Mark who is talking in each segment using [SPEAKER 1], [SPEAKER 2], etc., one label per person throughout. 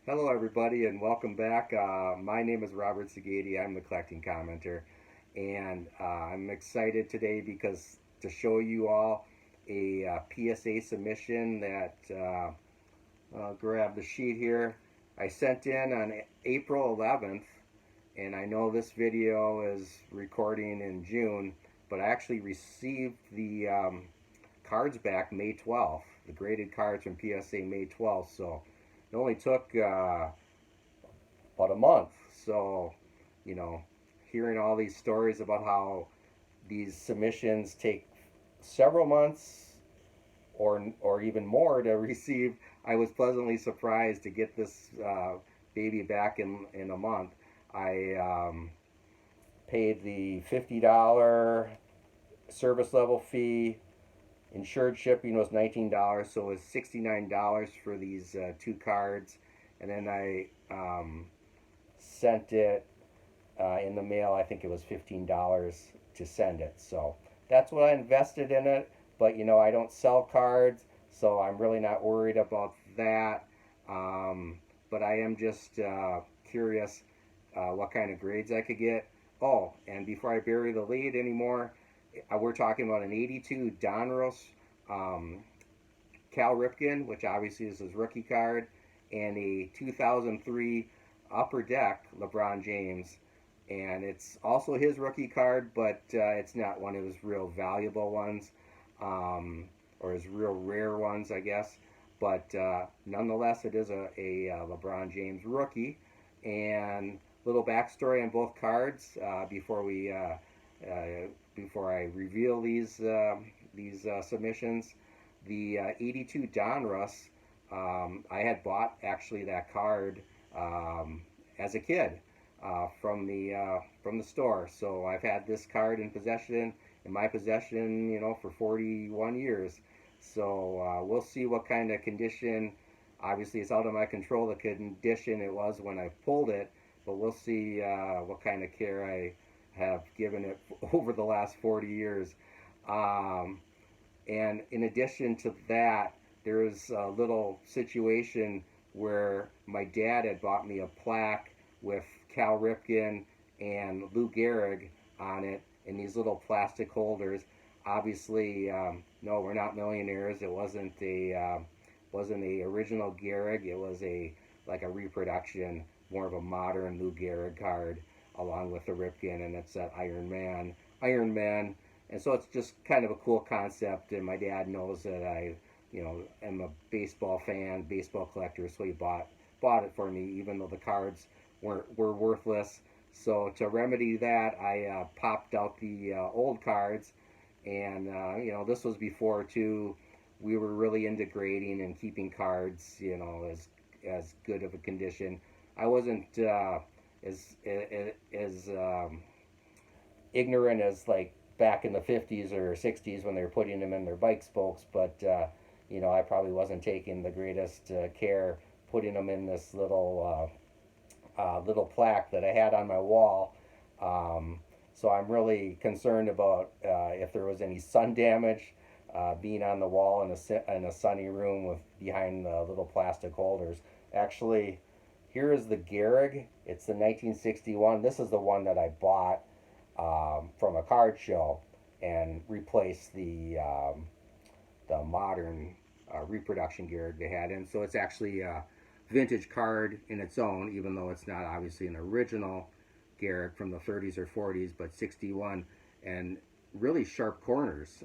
[SPEAKER 1] Hello, everybody, and welcome back. My name is Robert Segedi. I'm the collecting commenter, and I'm excited today because to show you all a PSA submission that I'll grab the sheet here. I sent in on April 11th, and I know this video is recording in June, but I actually received the cards back May 12th, the graded cards from PSA May 12th. So it only took about a month. So, you know, hearing all these stories about how these submissions take several months or even more to receive, I was pleasantly surprised to get this baby back in a month. I paid the $50 service level fee. Insured shipping was $19, so it was $69 for these two cards. And then I sent it in the mail. I think it was $15 to send it. So that's what I invested in it. But I don't sell cards, so I'm really not worried about that. But I am just curious what kind of grades I could get. Oh, and before I bury the lead anymore, we're talking about an 82 Donruss Cal Ripken, which obviously is his rookie card, and a 2003 Upper Deck LeBron James. And it's also his rookie card, but it's not one of his real valuable ones, or his real rare ones, I guess. But nonetheless, it is a LeBron James rookie. And little backstory on both cards before I reveal these submissions. The 82 Donruss, I had bought actually that card as a kid from the store. So I've had this card in my possession, for 41 years. So we'll see what kind of condition. Obviously, it's out of my control the condition it was when I pulled it, but we'll see what kind of care I have given it over the last 40 years. And in addition to that, there is a little situation where my dad had bought me a plaque with Cal Ripken and Lou Gehrig on it in these little plastic holders. Obviously, no, we're not millionaires. It wasn't the original Gehrig. It was like a reproduction, more of a modern Lou Gehrig card, along with the Ripken, and it's that Iron Man. And so it's just kind of a cool concept. And my dad knows that I, am a baseball fan, baseball collector, so he bought it for me, even though the cards were worthless. So to remedy that, I popped out the old cards, and this was before too. We were really into grading and keeping cards, as good of a condition. I wasn't as ignorant as like back in the 50s or 60s when they were putting them in their bike spokes, but I probably wasn't taking the greatest care putting them in this little plaque that I had on my wall. So I'm really concerned about if there was any sun damage being on the wall in a sunny room behind the little plastic holders. Actually, here is the Gehrig. It's the 1961. This is the one that I bought from a card show and replaced the modern reproduction Gehrig they had. And so it's actually a vintage card in its own, even though it's not obviously an original Gehrig from the 30s or 40s, but 61, and really sharp corners.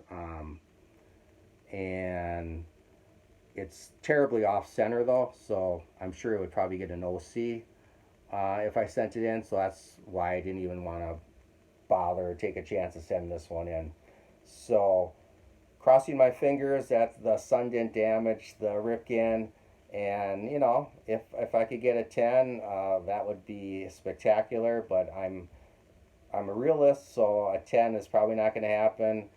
[SPEAKER 1] And it's terribly off center though, so I'm sure it would probably get an OC if I sent it in. So that's why I didn't even want to bother or take a chance to send this one in. So crossing my fingers that the sun didn't damage the Ripken, and if I could get a 10, that would be spectacular. But I'm a realist, so a 10 is probably not going to happen.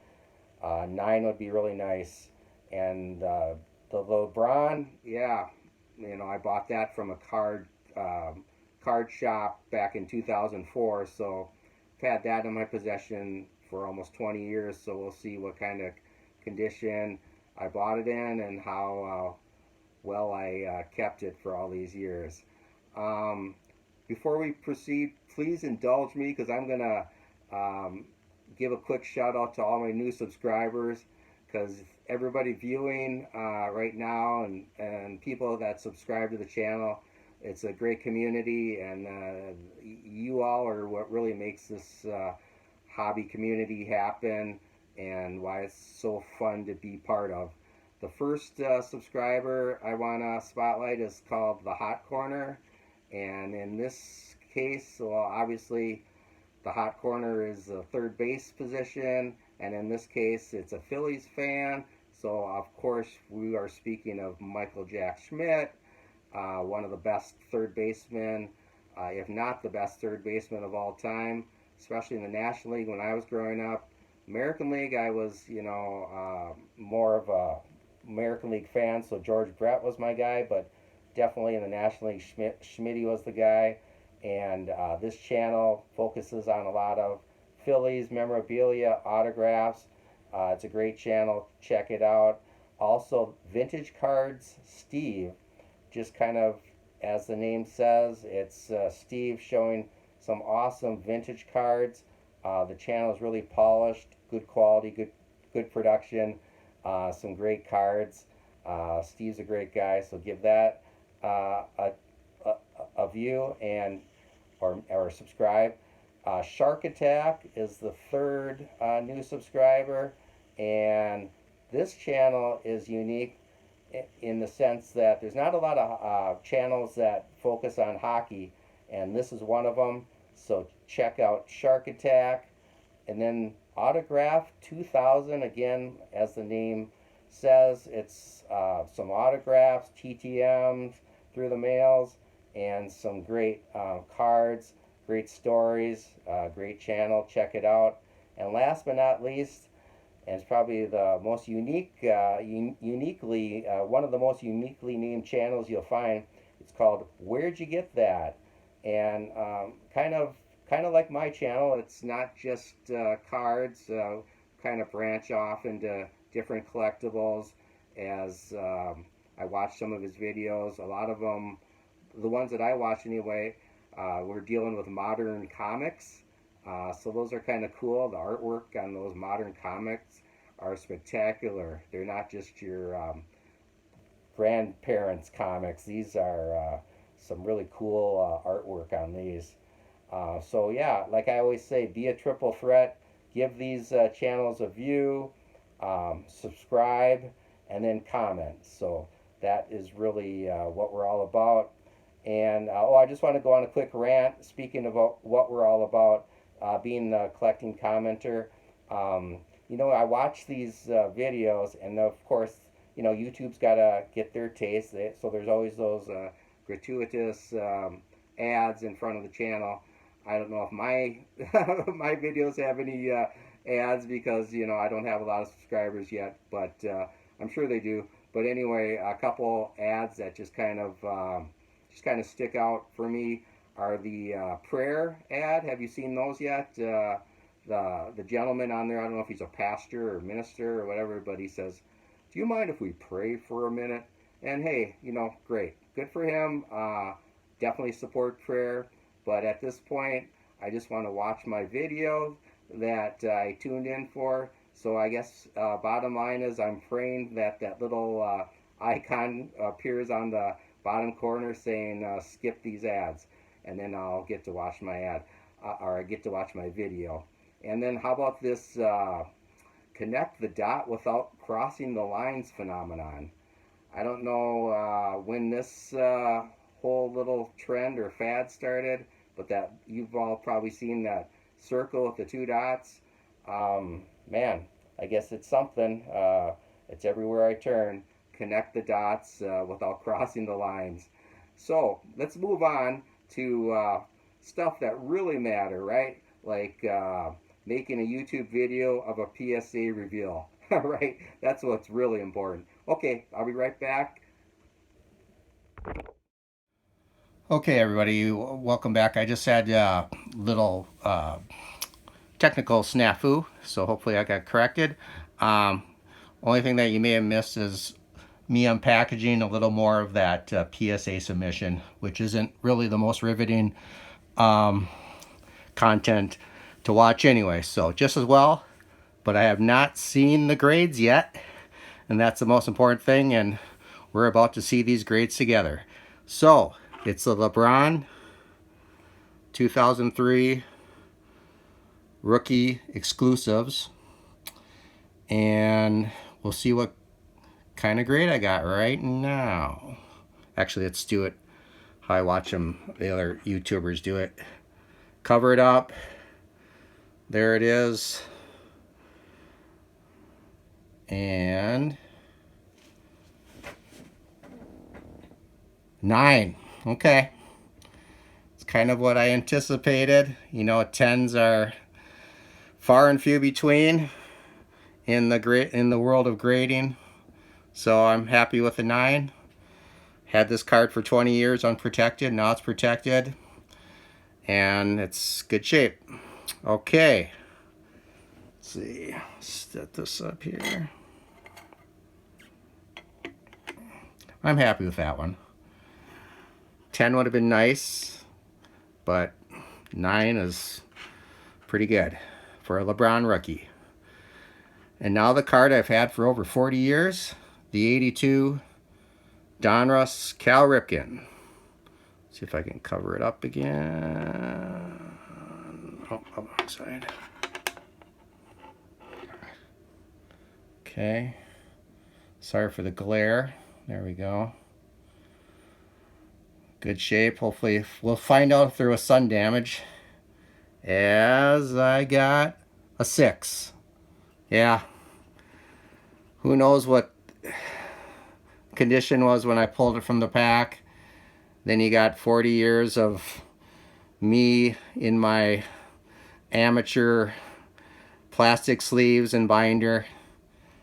[SPEAKER 1] 9 would be really nice. And the LeBron, yeah, I bought that from a card shop back in 2004. So I've had that in my possession for almost 20 years. So we'll see what kind of condition I bought it in and how well I kept it for all these years. Um, Before we proceed, please indulge me because I'm gonna give a quick shout out to all my new subscribers, because everybody viewing right now, and people that subscribe to the channel, it's a great community, and you all are what really makes this hobby community happen, and why it's so fun to be part of. The first subscriber I want to spotlight is called TheHotCorner, and in this case, well, obviously the hot corner is a third base position, and in this case, it's a Phillies fan. So, of course, we are speaking of Michael Jack Schmidt, one of the best third basemen, if not the best third baseman of all time, especially in the National League when I was growing up. American League, I was, more of a American League fan, so George Brett was my guy, but definitely in the National League, Schmitty was the guy. And this channel focuses on a lot of Phillies memorabilia, autographs. It's a great channel. Check it out. Also, Vintage Cards Steve, just kind of as the name says, it's Steve showing some awesome vintage cards. The channel is really polished, good quality, good production, some great cards. Steve's a great guy, so give that a view and or subscribe. Shark Attack is the third new subscriber, and this channel is unique in the sense that there's not a lot of channels that focus on hockey, and this is one of them. So check out Shark Attack, and then Autograph 2000. Again, as the name says, it's some autographs, TTMs through the mails, and some great cards, great stories, great channel. Check it out. And last but not least, and it's probably the most unique, uniquely one of the most uniquely named channels you'll find. It's called "Where'd You Get That?" And kind of like my channel, it's not just cards. Kind of branch off into different collectibles as I watch some of his videos. A lot of them, the ones that I watch anyway, we're dealing with modern comics. So those are kind of cool. The artwork on those modern comics are spectacular. They're not just your grandparents' comics. These are some really cool artwork on these. So yeah, like I always say, be a triple threat. Give these channels a view, subscribe, and then comment. So that is really what we're all about. And I just want to go on a quick rant. Speaking about what we're all about, being a collecting commenter. I watch these videos, and of course, YouTube's got to get their taste. So there's always those gratuitous ads in front of the channel. I don't know if my my videos have any ads because I don't have a lot of subscribers yet, but I'm sure they do. But anyway, a couple ads that just kind of stick out for me are the prayer ad. Have you seen those yet? The gentleman on there, I don't know if he's a pastor or minister or whatever, but he says, "Do you mind if we pray for a minute?" And hey, great, good for him. Definitely support prayer. But at this point, I just want to watch my video that I tuned in for. So I guess bottom line is I'm praying that that little icon appears on the bottom corner saying skip these ads, and then I'll get to watch my ad, or I get to watch my video. And then how about this connect the dot without crossing the lines phenomenon? I don't know when this whole little trend or fad started, but that you've all probably seen that circle with the two dots. Man, I guess it's something. It's everywhere I turn. Connect the dots without crossing the lines. So let's move on to stuff that really matter, right? Like making a YouTube video of a PSA reveal, right? That's what's really important. Okay, I'll be right back. Okay, everybody, welcome back. I just had a little technical snafu, so hopefully I got corrected. Only thing that you may have missed is me unpackaging a little more of that PSA submission, which isn't really the most riveting content to watch anyway. So just as well, but I have not seen the grades yet, and that's the most important thing, and we're about to see these grades together. So it's the Lebron 2003 rookie exclusives, and we'll see what kind of grade I got right now. Actually, let's do it how I watch them, the other YouTubers do it. Cover it up. There it is. And 9. Okay. It's kind of what I anticipated. You know, 10s are far and few between in the world of grading. So I'm happy with the 9. Had this card for 20 years unprotected. Now it's protected. And it's good shape. Okay. Let's see. Set this up here. I'm happy with that one. 10 would have been nice, but 9 is pretty good for a Lebron rookie. And now the card I've had for over 40 years, the 82 Donruss Cal Ripken. See if I can cover it up again. Oh, wrong side. Okay. Sorry for the glare. There we go. Good shape. Hopefully we'll find out if there was sun damage. As I got a 6. Yeah. Who knows what condition was when I pulled it from the pack. Then you got 40 years of me in my amateur plastic sleeves and binder.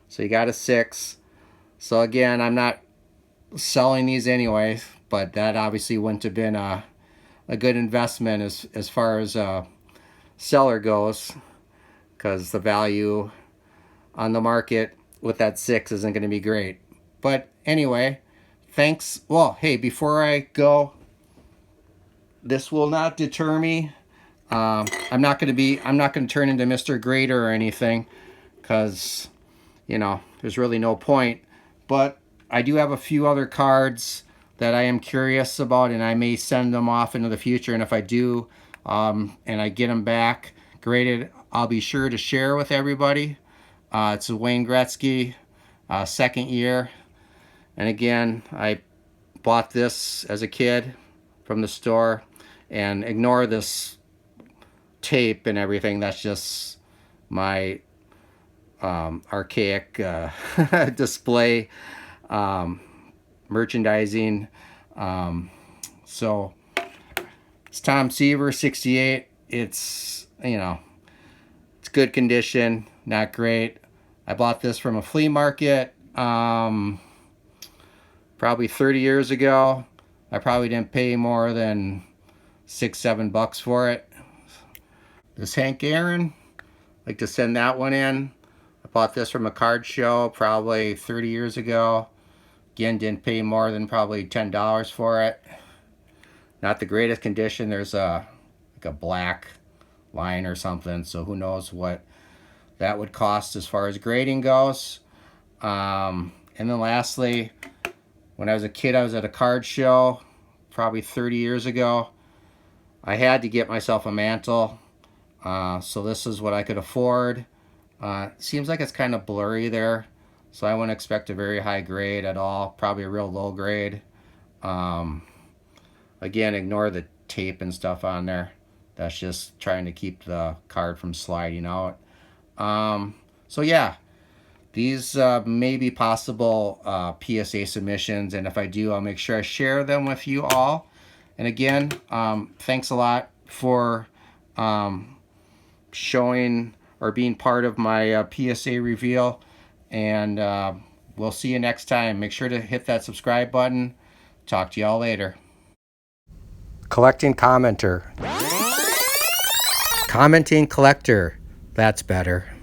[SPEAKER 1] So you got a 6. So again, I'm not selling these anyway, but that obviously wouldn't have been a good investment as far as seller goes, because the value on the market with that 6 isn't going to be great. But anyway, thanks. Well, hey, before I go, this will not deter me. I'm not going to turn into Mr. Grader or anything, because you know there's really no point. But I do have a few other cards that I am curious about, and I may send them off into the future. And if I do, and I get them back graded, I'll be sure to share with everybody. It's a Wayne Gretzky, second year. And again, I bought this as a kid from the store, and ignore this tape and everything. That's just my archaic display merchandising. So it's Tom Seaver 68. It's, you know, it's good condition, not great. I bought this from a flea market probably 30 years ago. I probably didn't pay more than $6-7 bucks for it. This Hank Aaron, like to send that one in. I bought this from a card show probably 30 years ago. Again, didn't pay more than probably $10 for it. Not the greatest condition. There's like a black line or something, so who knows what that would cost as far as grading goes. And then lastly, when I was a kid, I was at a card show probably 30 years ago. I had to get myself a mantle, so this is what I could afford. Seems like it's kind of blurry there, so I wouldn't expect a very high grade at all, probably a real low grade. Again, ignore the tape and stuff on there. That's just trying to keep the card from sliding out. So yeah, these may be possible PSA submissions, and if I do, I'll make sure I share them with you all. And again, thanks a lot for showing or being part of my PSA reveal, and we'll see you next time. Make sure to hit that subscribe button. Talk to y'all later. Collecting commenter. Commenting collector. That's better.